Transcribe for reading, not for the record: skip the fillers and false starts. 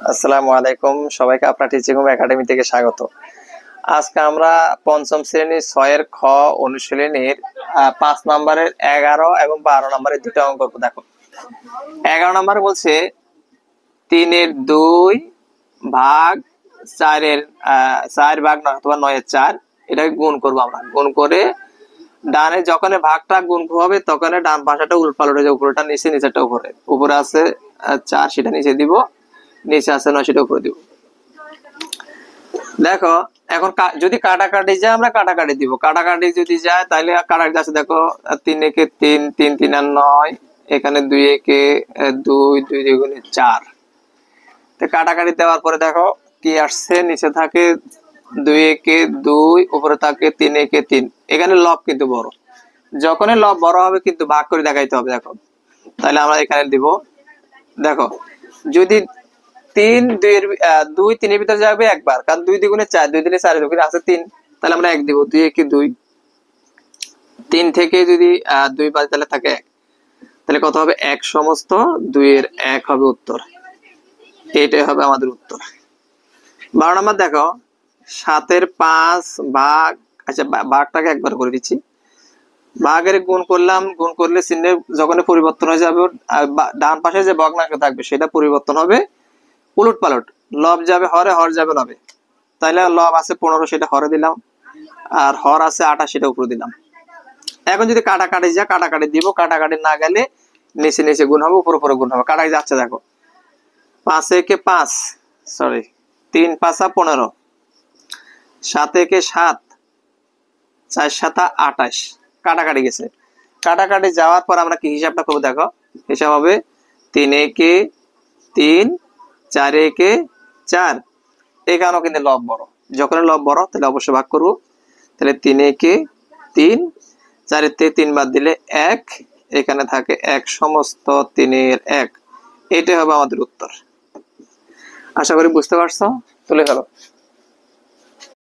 আসসালামু আলাইকুম, সবাইকে আপনার টিচিং হোম একাডেমি থেকে স্বাগত। আজকে আমরা পঞ্চম শ্রেণীর 6 খ অনুশীলনীর 5 নম্বরের 11 এবং 12 নম্বরের দুটো অঙ্ক করব। দেখো 11 নম্বর বলছে 3 এর 2 ভাগ 4 এর 4 ভাগ নয় অথবা 9 এর 4, এটাকে গুণ করব। আমরা গুণ করে ডানে যখন ভাগটা গুণ হবে তখন ডান পাশাটা উল্টাপাল্টা হয়ে যায়, উপরেটা নিচে নিচেরটা উপরে। উপরে আছে 4, সেটা নিচে দিব, নিচে আছে 9, সেটা উপরে দিব। দেখো এখন যদি কাটাকাটি যায় আমরা কাটাকাটি দিব, কাটাকাটি যদি যায় তাহলে কাটাকাটি আছে। দেখো 3 একে 3, 3 3 আর 9, এখানে 2 একে 2, 2 দুগুণে 4। তো কাটাকাটি দেওয়ার পরে দেখো কি আসছে, নিচে থাকে 2 একে 2, উপরে থাকে 3 একে 3। এখানে লব কিন্তু বড়, যখনই লব বড় হবে কিন্তু ভাগ করে দেখাইতে হবে। দেখো তাহলে আমরা এখানে দিব। দেখো যদি 3 2 3 এর ভিতরে যাবে একবার, কারণ 2 দ্বিগুণে 4, 2 দিনে 4 দুগুণে আছে 3, তাহলে আমরা 1 দিব। 2 একে 2, 3 থেকে যদি 2 বাদ তাহলে থাকে 1, তাহলে কত হবে? 1 সমস্ত 2 এর 1 হবে উত্তর। এটাই হবে আমাদের উত্তর। 12 নম্বর দেখো 7 এর 5 ভাগ, আচ্ছা ভাগটাকে একবার করে দিচ্ছি। ভাগের গুণ করলাম, গুণ করলে চিহ্নের যখন পরিবর্তন হয়ে যাবে, ডান পাশে যে ভগ্নাংশ থাকবে সেটা পরিবর্তন হবে উলট পালট। লব যাবে হরে, হর যাবে লবে। তাহলে লব আছে 15, সেটা হরে দিলাম, আর হর আছে 28, সেটা উপরে দিলাম। এখন যদি কাটাকাটি যায় কাটাকাটি দিব, কাটাকাটি না গেলে নিচে নিচে গুণ হবে, উপরে উপরে গুণ হবে। কাটাই যাচ্ছে, দেখো 5 একে 5, সরি 3 5 15, 7 একে 7, 4 7 28। কাটাকাটি গেছে, কাটাকাটি যাওয়ার পর আমরা কি হিসাবটা করবো? দেখো হিসাব হবে 3 একে 3, 4 একে 4। এখানেও কিন্তু লব বড়, যখন লব বড় তাহলে অবশ্যই ভাগ করবো। তাহলে 3 একে 3, 4 এর থেকে 3 বাদ দিলে 1, এখানে থাকে 1 সমস্ত 3 এর 1। এটাই হবে আমাদের উত্তর। আশা করি বুঝতে পারছো, তুলে ফেলো।